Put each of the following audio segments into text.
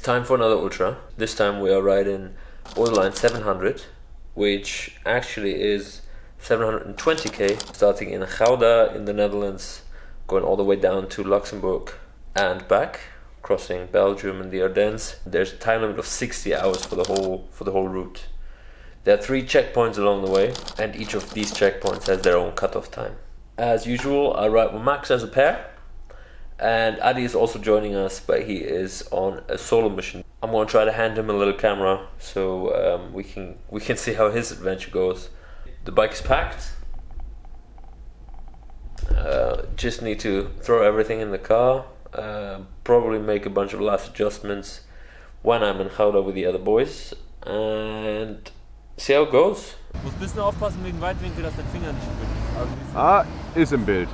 time for another ultra. This time we are riding Borderline700, which actually is 720k, starting in Gouda in the Netherlands, going all the way down to Luxembourg and back, crossing Belgium and the Ardennes. There's a time limit of 60 hours for the whole route. There are 3 checkpoints along the way, and each of these checkpoints has their own cutoff time. As usual, I ride with Max as a pair, and Adi is also joining us, but he is on a solo mission. I'm going to try to hand him a little camera so we can see how his adventure goes. The bike is packed. Just need to throw everything in the car. Probably make a bunch of last adjustments when I'm in Gouda with the other boys, and see how it goes. Muss ein bisschen aufpassen wegen Weitwinkel, dass dein Finger nicht im Bild ist. Ah, ist im Bild.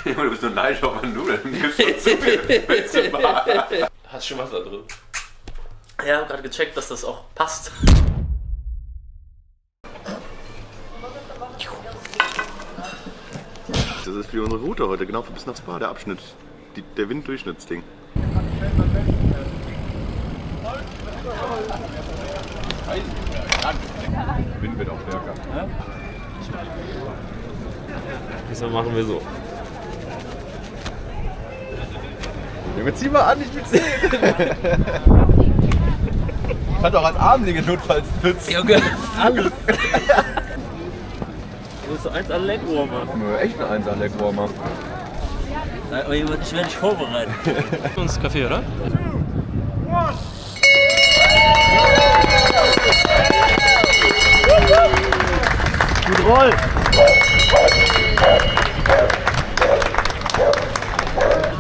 Du bist so neidisch auf meine Nudeln. Du gibst schon zu viel. Hast du schon Wasser drin? Ja, ich habe gerade gecheckt, dass das auch passt. Das ist für unsere Route heute, genau bis nach Spa, der Abschnitt, der Winddurchschnittsding. Der Wind wird auch stärker. Ja? Diesmal machen wir so. Junge, zieh mal an, ich will sehen. Ich hatte auch als Armlinge notfalls Pütz. Junge, alles. Du bist so 1 Legwarmer. Echt ein 1 Legwarmer. Ich werde dich vorbereiten. Uns Kaffee, oder? Gut Roll!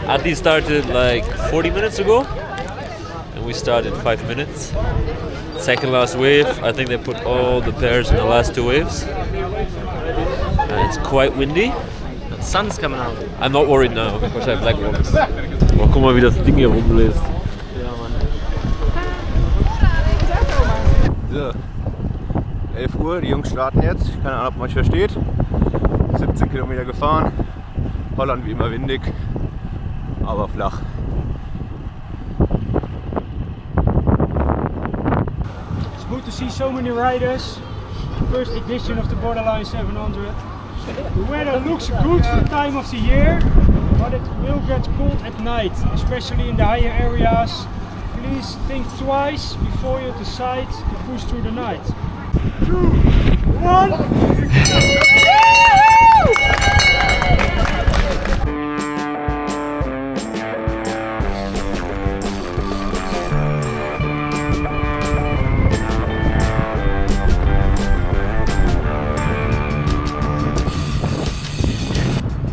Adi started like 40 minutes ago, and we started 5 minutes. Second last wave, I think they put all the pairs in the last 2 waves. And it's quite windy. The sun's coming out. I'm not worried now because I have leg warmers. Oh, guck mal, wie das Ding hier rumbläst. Ja, Mann. So, 11 Uhr, die Jungs starten jetzt. Keine Ahnung, ob man mich versteht. 17 Kilometer gefahren. Holland wie immer windig, aber flach. It's good to see so many riders. First edition of the Borderline700. The weather looks good for the time of the year, but it will get cold at night, especially in the higher areas. Please think twice before you decide to push through the night. 2, 1!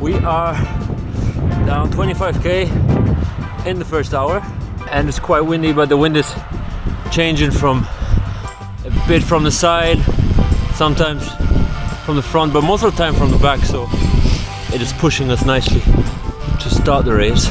We are down 25k in the first hour, and it's quite windy, but the wind is changing from a bit from the side, sometimes from the front, but most of the time from the back, so it is pushing us nicely to start the race.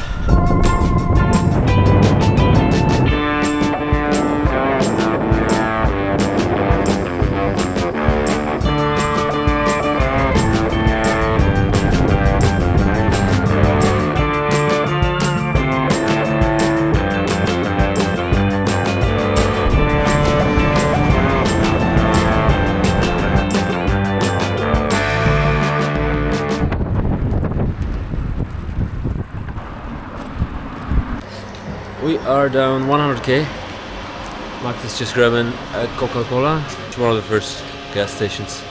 We are down 100k. Max is just grabbing a Coca-Cola. It's one of the first gas stations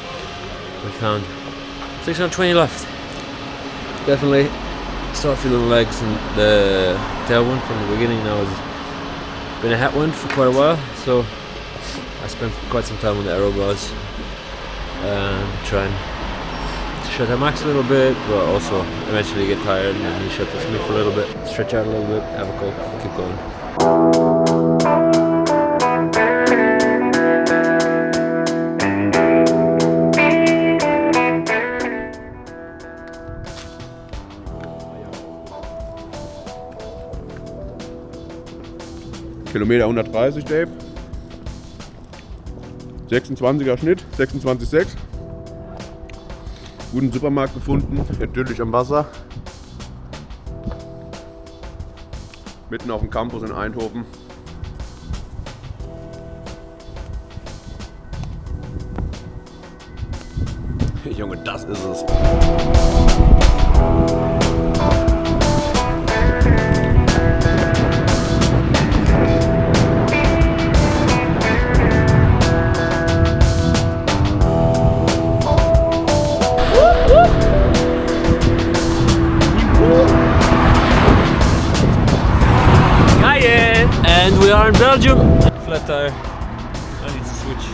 we found. 620 left. Definitely start feeling the legs, and the tailwind from the beginning now has been a headwind for quite a while. So I spent quite some time on the aero bars trying to shut out Max a little bit, but also eventually get tired and then he shut me for a little bit, stretch out a little bit, have a coke, keep going. Kilometer 130, Dave. 26er Schnitt, 26,6. Guten Supermarkt gefunden, idyllisch am Wasser. Mitten auf dem Campus in Eindhoven. Junge, das ist es. And we are in Belgium. Flat tire. I need to switch.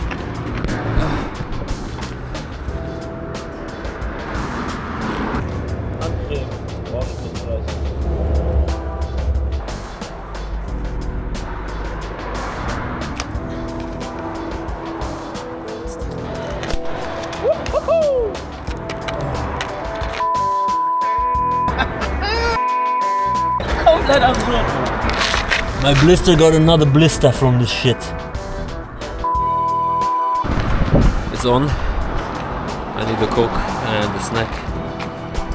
Komplett absurd. My blister got another blister from this shit. It's on. I need a Coke and a snack.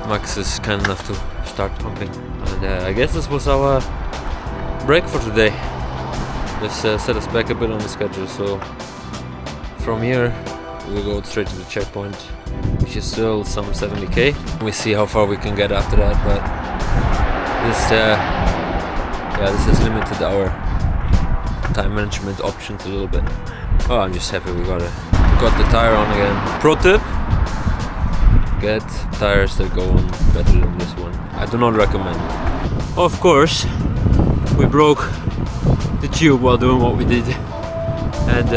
Max is kind enough to start pumping. And I guess this was our break for today. This set us back a bit on the schedule. So from here we'll go straight to the checkpoint, which is still some 70k. We see how far we can get after that, but this has limited our time management options a little bit. Oh, I'm just happy we got the tire on again. Pro tip: get tires that go on better than this one. I do not recommend. Of course, we broke the tube while doing what we did, and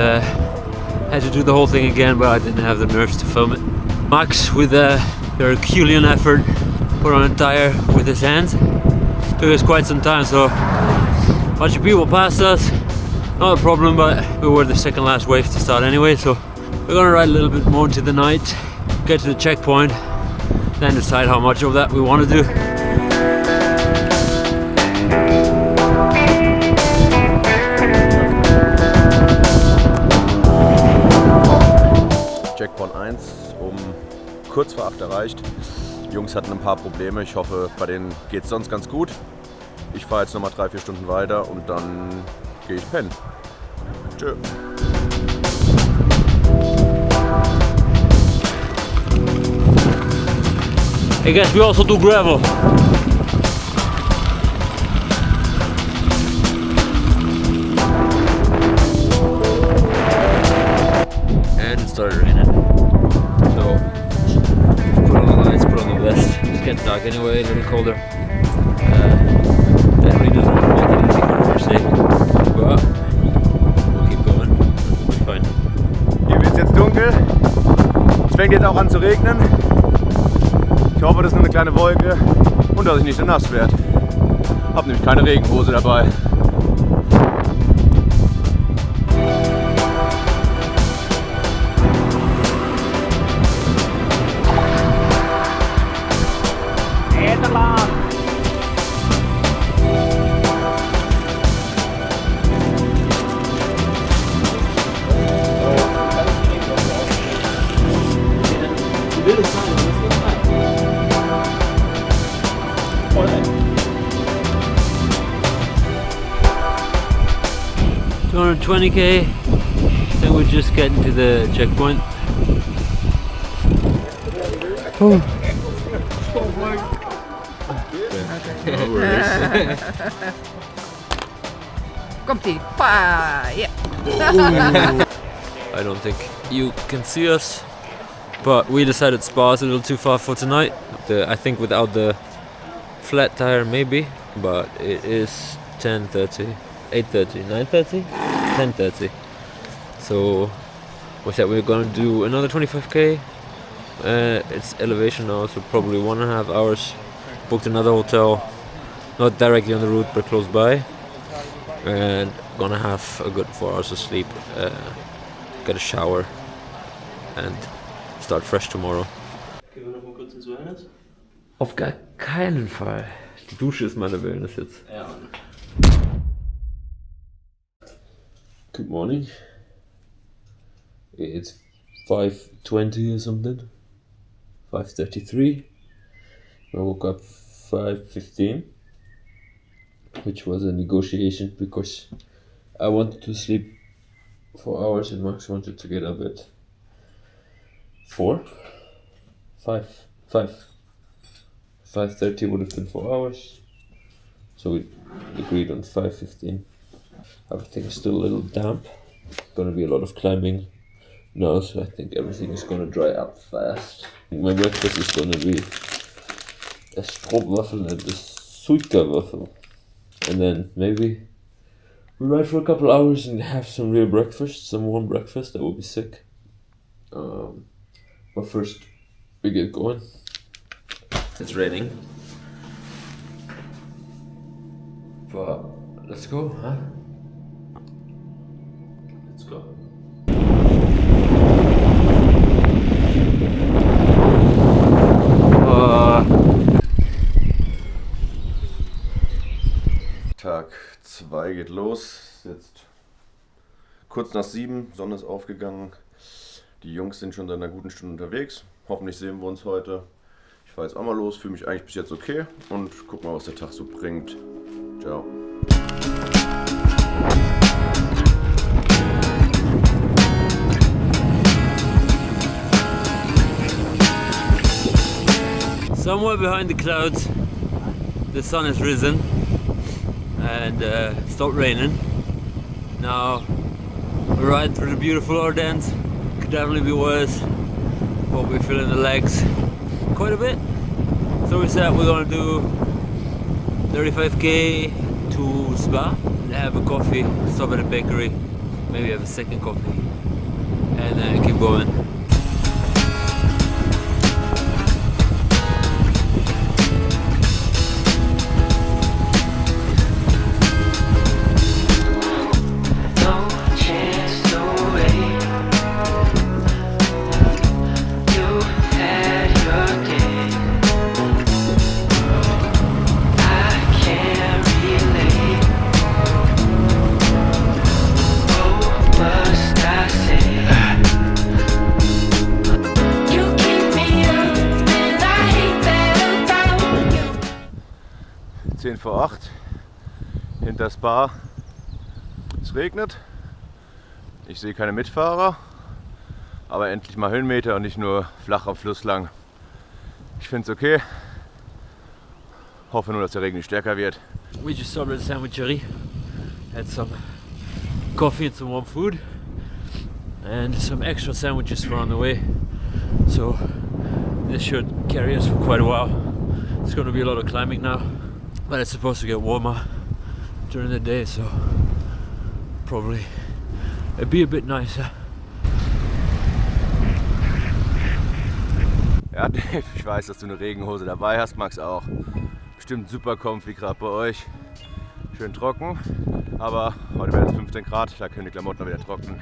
had to do the whole thing again, but I didn't have the nerves to film it. Max, with a Herculean effort, put on a tire with his hands. Took us quite some time, so a bunch of people passed us. Not a problem, but we were the second last wave to start anyway, so we're gonna ride a little bit more into the night, get to the checkpoint, then decide how much of that we want to do. Checkpoint 1 kurz vor 8 erreicht. Die Jungs hatten ein paar Probleme. Ich hoffe, bei denen geht es sonst ganz gut. Ich fahre jetzt nochmal 3-4 Stunden weiter und dann gehe ich pennen. Tschö. Hey guys, we also do gravel. And it started raining. So put on the lights, put on the vest. It's getting dark anyway, a little colder. That really doesn't want to make it easy for the first day. But we'll keep going. We'll be fine. Hier wird es jetzt dunkel. Es fängt jetzt auch an zu regnen. Ich hoffe, das ist nur eine kleine Wolke und dass ich nicht so nass werde. Hab nämlich keine Regenhose dabei. $220k, then we're just getting to the checkpoint. Oh. Komt-ie. Pa, yeah. I don't think you can see us, but we decided Spa is a little too far for tonight. I think without the flat tire maybe, but it is 10:30, 8:30, 9:30, 10:30. So we said we're gonna do another 25k. It's elevation now, so probably 1.5 hours. Booked another hotel, not directly on the route, but close by. And gonna have a good 4 hours of sleep, get a shower, and start fresh tomorrow. Gehen wir noch mal kurz ins Wellness? Auf gar keinen Fall. Die Dusche ist meine Wellness jetzt. Ja. Good morning. It's 5:20 or something. 5:33. I woke up 5:15, which was a negotiation because I wanted to sleep 4 hours and Max wanted to get up at 5:30 would have been 4 hours, so we agreed on 5:15. Everything is still a little damp. Gonna be a lot of climbing now, so I think everything is gonna dry up fast. My breakfast is gonna be a stroopwafel and a suikerwafel, and then maybe we ride for a couple hours and have some real breakfast, some warm breakfast. That would be sick. But first we get going. It's raining, but let's go, huh? Let's go. Tag 2 geht los. Jetzt kurz nach 7, Sonne ist aufgegangen. Die Jungs sind schon seit einer guten Stunde unterwegs. Hoffentlich sehen wir uns heute. Ich fahre jetzt auch mal los, fühle mich eigentlich bis jetzt okay und guck mal, was der Tag so bringt. Ciao. Somewhere behind the clouds, the sun has risen and stopped raining. Now we're riding through the beautiful Ardennes. Could definitely be worse, but we're feeling the legs quite a bit. So we said we're gonna do 35k to Spa and have a coffee, stop at a bakery, maybe have a second coffee, and then keep going. Vor 8 hinter Spa. Es regnet. Ich sehe keine Mitfahrer, aber endlich mal Höhenmeter und nicht nur flach am Fluss lang. Ich finde es okay. Hoffe nur, dass der Regen nicht stärker wird. We just stopped at the sandwichery, had some coffee and some warm food, and some extra sandwiches for on the way. So this should carry us for quite a while. It's going to be a lot of climbing now. But it's supposed to get warmer during the day, so probably it'd be a bit nicer. Ja, Dave, ich weiß, dass du eine Regenhose dabei hast, Max auch. Bestimmt super comfy gerade bei euch. Schön trocken, aber heute werden es 15 Grad, da können die Klamotten wieder trocknen.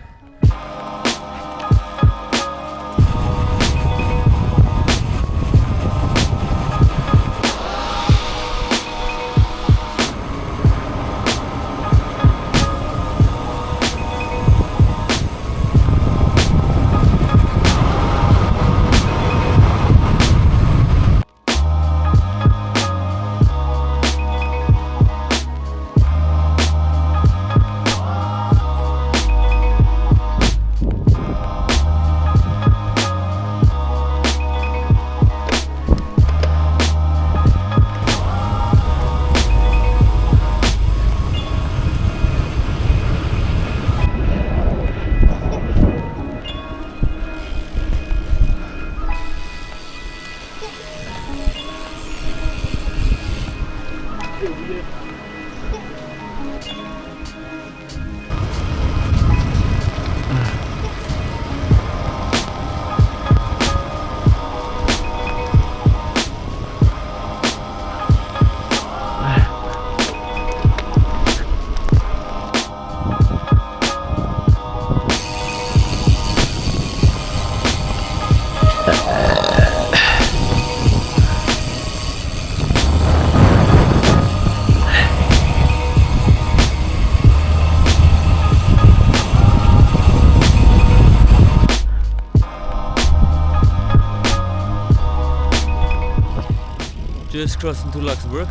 just crossed into Luxembourg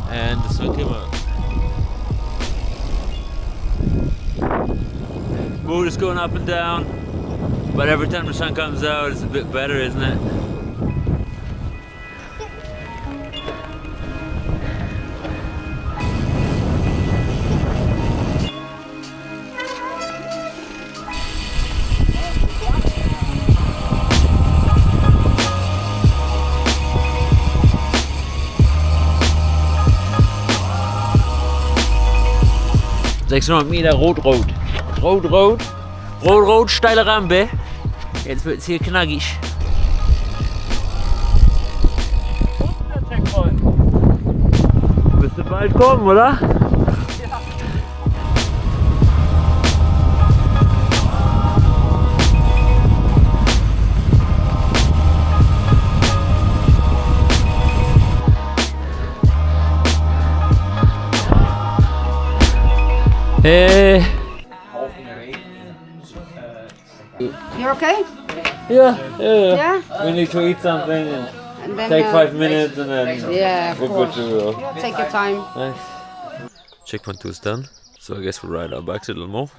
and the sun came out. Mood is going up and down, but every time the sun comes out it's a bit better, isn't it? ...600 Meter rot-rot. Rot-rot. Rot-rot, steile Rampe. Jetzt wird es hier knackig. Müsste bald kommen, oder? Hey. You're okay? Yeah. Yeah? We need to eat something and And then, take 5 minutes and then Yeah, of we're good course. to go. Take your time. Nice. Checkpoint 2 is done, so I guess we'll ride our bikes a little more.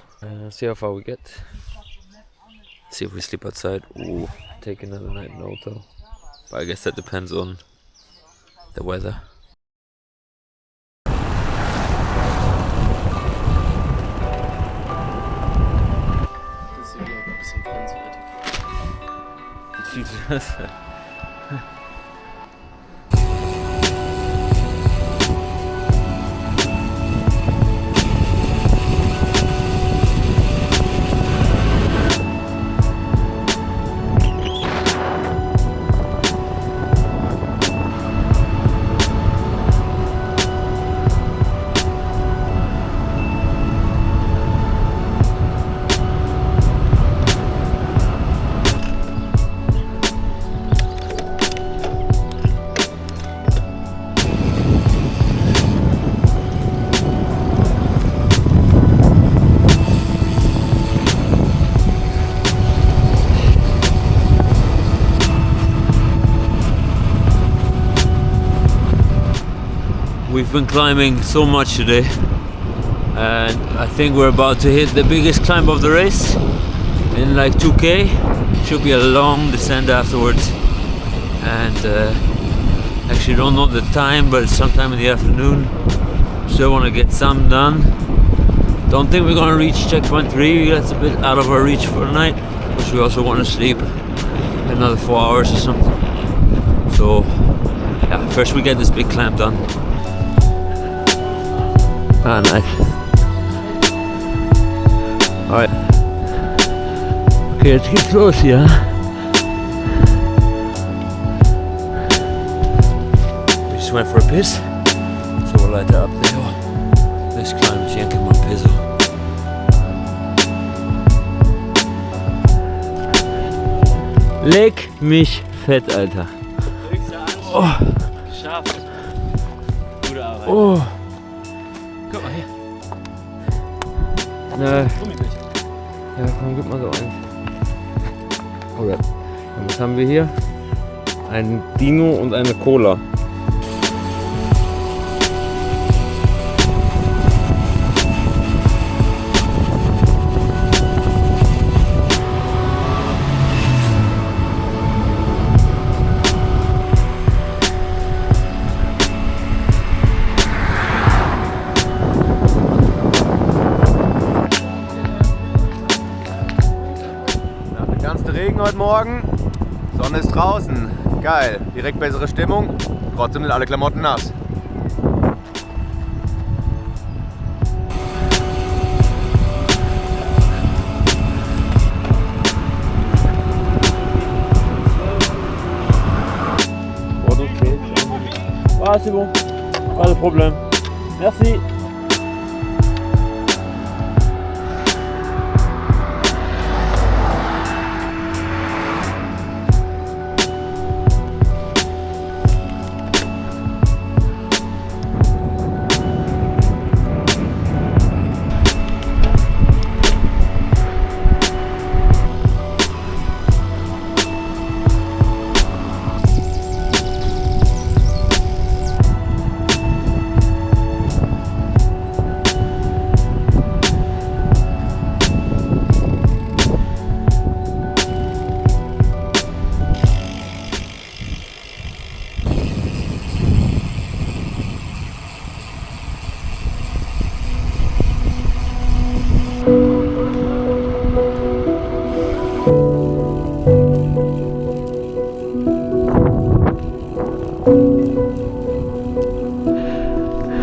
See how far we get. See if we sleep outside. Ooh, take another night in the hotel. But I guess that depends on the weather. We've been climbing so much today, and I think we're about to hit the biggest climb of the race in like 2k. Should be a long descent afterwards, and actually don't know the time, but it's sometime in the afternoon. Still want to get some done. Don't think we're gonna reach checkpoint 3, that's a bit out of our reach for the night, but we also want to sleep another 4 hours or something. So yeah, first we get this big climb done. Ah, nice. Alright. Okay, jetzt geht's los hier. We just went for a piss, so we'll light up the hill. Let's climb the Yankee Pizzle. Leck mich fett, Alter. Oh. Geschafft. Gute Arbeit. Oh. Guck mal hier. Ne. Gummibecher. Ja, komm, gib mal so eins. Oder, was haben wir hier? Ein Dino und eine Cola. Regen heute Morgen, Sonne ist draußen, geil, direkt bessere Stimmung, trotzdem sind alle Klamotten nass. Ah, c'est bon, pas de problème. Merci.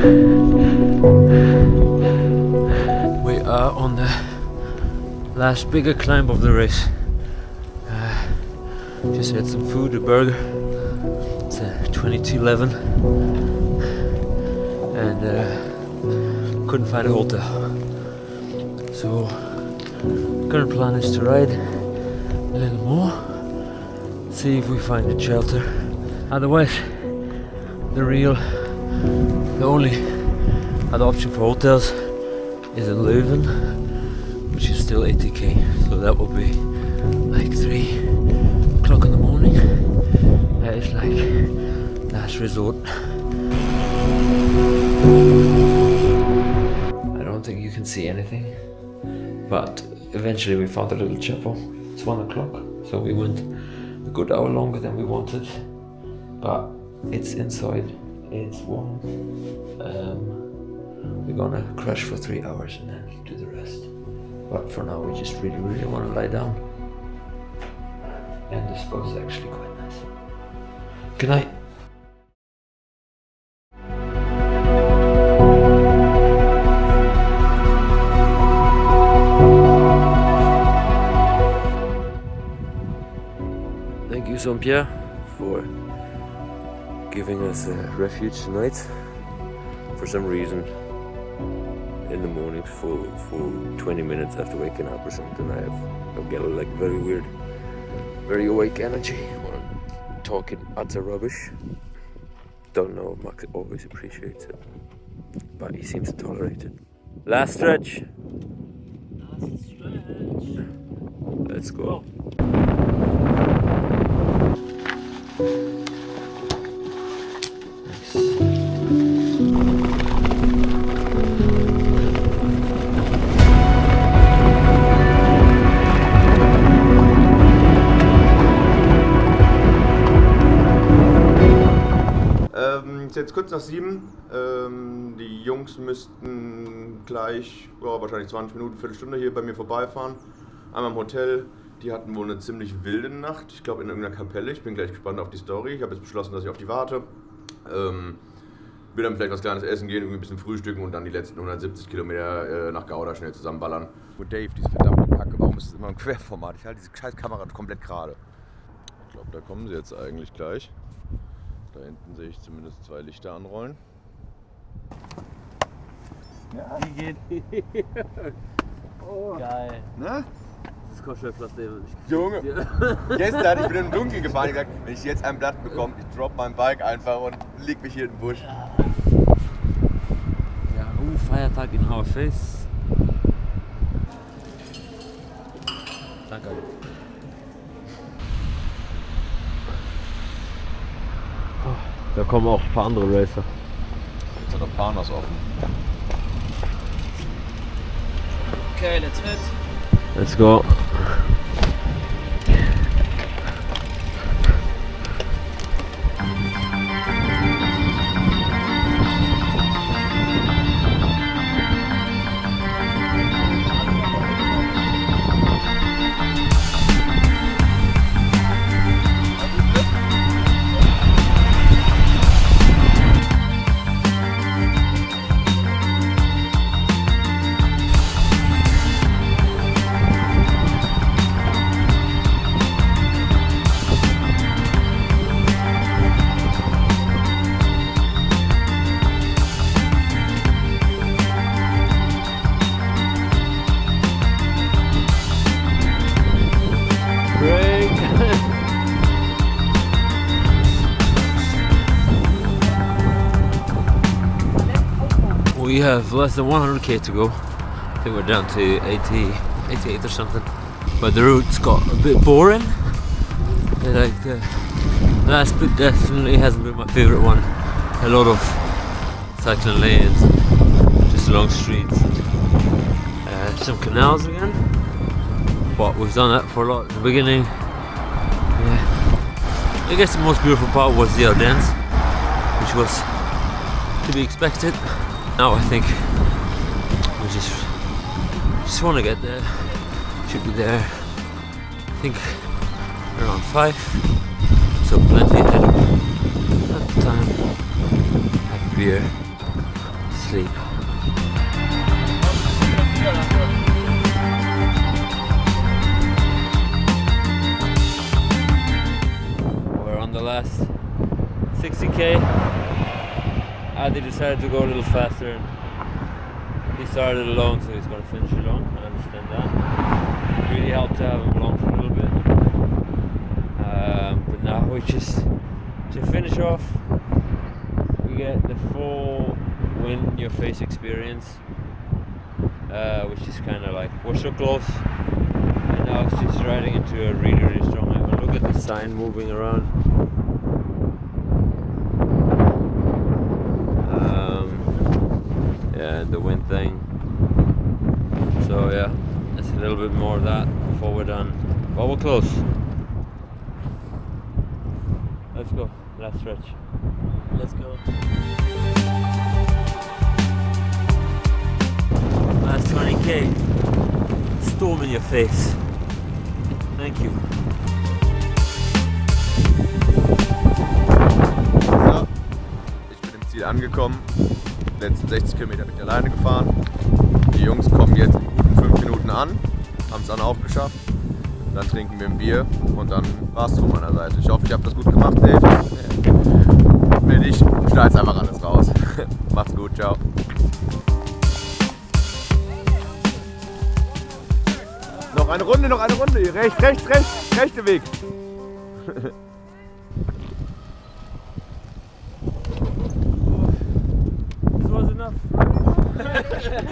We are on the last bigger climb of the race. Just had some food, a burger. It's 22:11, and couldn't find a hotel. So current plan is to ride a little more, see if we find a shelter. Otherwise, the only other option for hotels is in Leuven, which is still 80k. So that will be like 3 o'clock in the morning. That is like last resort. I don't think you can see anything, but eventually we found a little chapel. It's 1 o'clock, so we went a good hour longer than we wanted, but it's inside, it's warm. We're gonna crash for 3 hours and then do the rest. But for now we just really want to lie down. And this spot is actually quite nice. Good night. Thank you, Jean-Pierre, for giving us a refuge tonight. For some reason, in the morning, for 20 minutes after waking up or something, I get like very weird, very awake energy when I'm talking utter rubbish. Don't know, Max always appreciates it, but he seems to tolerate it. Last stretch. Let's go. Ist jetzt kurz nach 7. Die Jungs müssten gleich, wahrscheinlich 20 Minuten, Viertelstunde hier bei mir vorbeifahren. Einmal im Hotel. Die hatten wohl eine ziemlich wilde Nacht. Ich glaube in irgendeiner Kapelle. Ich bin gleich gespannt auf die Story. Ich habe jetzt beschlossen, dass ich auf die warte. Will dann vielleicht was Kleines essen gehen, irgendwie ein bisschen frühstücken und dann die letzten 170 Kilometer nach Gouda schnell zusammenballern. Und Dave, diese verdammte Kacke, warum ist es immer im Querformat? Ich halte diese scheiß Kamera komplett gerade. Ich glaube, da kommen sie jetzt eigentlich gleich. Da hinten sehe ich zumindest 2 Lichter anrollen. Ja. Die geht. Oh. Geil. Ne? Das Koschelpflaster nicht. Junge, gestern, ich bin im Dunkeln gefahren, ich gesagt, wenn ich jetzt ein Blatt bekomme, ich drop mein Bike einfach und leg mich hier in den Busch. Ja, Feiertag in our face. Danke. Da kommen auch ein paar andere Racer. Jetzt hat der Panos offen. Okay, let's hit. Let's go. We have less than 100k to go. I think we're down to 88 or something. But the route's got a bit boring. Like the last bit definitely hasn't been my favourite one. A lot of cycling lanes, just long streets, and some canals again. But we've done that for a lot at the beginning. Yeah. I guess the most beautiful part was the Ardennes, which was to be expected. Now I think we just want to get there. Should be there, I think, around 5. So plenty ahead of time. Have a beer, sleep. We're on the last 60k. Adi decided to go a little faster, and he started alone, so he's going to finish alone. I understand that. It really helped to have him along for a little bit. But now we just, to finish off, we get the full wind in your face experience, which is kind of like, we're so close, and now it's just riding into a really, really strong wind. Look at the sign moving around. Yeah, and the wind thing. So yeah, that's a little bit more of that before we're done. But we're close. Let's go, last stretch. Let's go. Last 20k. Storm in your face. Thank you. So, ich bin im Ziel angekommen. Die letzten 60 Kilometer bin ich alleine gefahren. Die Jungs kommen jetzt in guten 5 Minuten an, haben es dann auch geschafft. Dann trinken wir ein Bier und dann war's von meiner Seite. Ich hoffe, ich habe das gut gemacht, Dave. Wenn nicht, schneid's einfach alles raus. Macht's gut, ciao. Noch eine Runde, noch eine Runde. Rechts, rechts, rechts, rechter Weg. This was enough.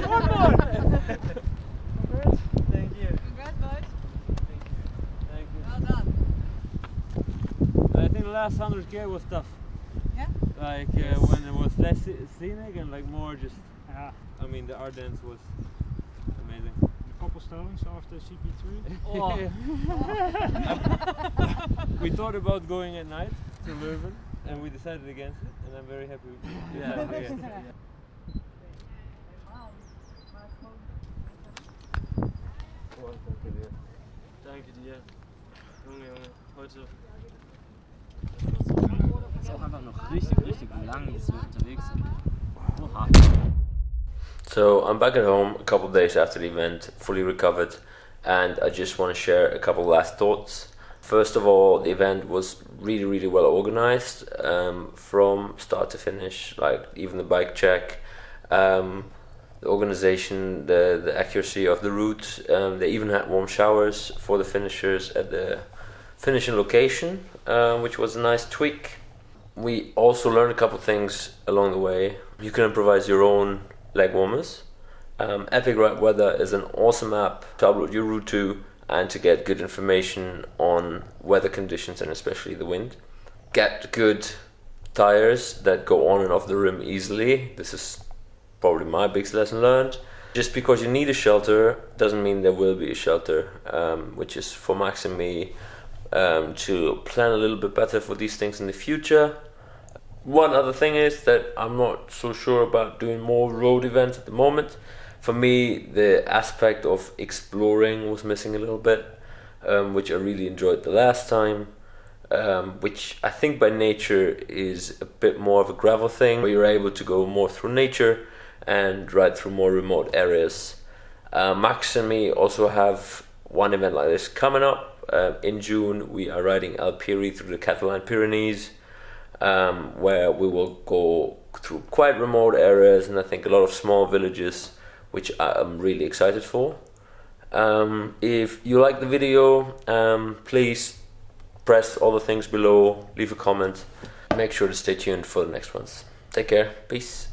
One more! Thank you. Congrats, boys. Thank you. Well done. I think the last 100k was tough. Yeah? Like when it was less scenic and like more just, Yeah, I mean the Ardennes was amazing. the cobblestones after CP3. Oh. We thought about going at night to Leuven and we decided against it, and I'm very happy we decided against it. Danke dir. Junge, Junge. Heute. Es ist auch einfach noch richtig, richtig lang, dass wir unterwegs sind. Oha. So I'm back at home a couple of days after the event, fully recovered, and I just want to share a couple of last thoughts. First of all, the event was really, really well organized, from start to finish, like even the bike check, the organization, the accuracy of the route. They even had warm showers for the finishers at the finishing location, which was a nice tweak. We also learned a couple of things along the way. You can improvise your own leg warmers. Epic Ride Weather is an awesome app to upload your route to and to get good information on weather conditions and especially the wind. Get good tires that go on and off the rim easily. This is probably my biggest lesson learned. Just because you need a shelter doesn't mean there will be a shelter, which is for Max and me to plan a little bit better for these things in the future. One other thing is that I'm not so sure about doing more road events at the moment. For me, the aspect of exploring was missing a little bit, which I really enjoyed the last time, which I think by nature is a bit more of a gravel thing, where you're able to go more through nature and ride through more remote areas. Max and me also have one event like this coming up. In June, we are riding Alpiri through the Catalan Pyrenees, where we will go through quite remote areas and I think a lot of small villages, which I'm really excited for. If you like the video, please press all the things below, leave a comment, make sure to stay tuned for the next ones. Take care, peace.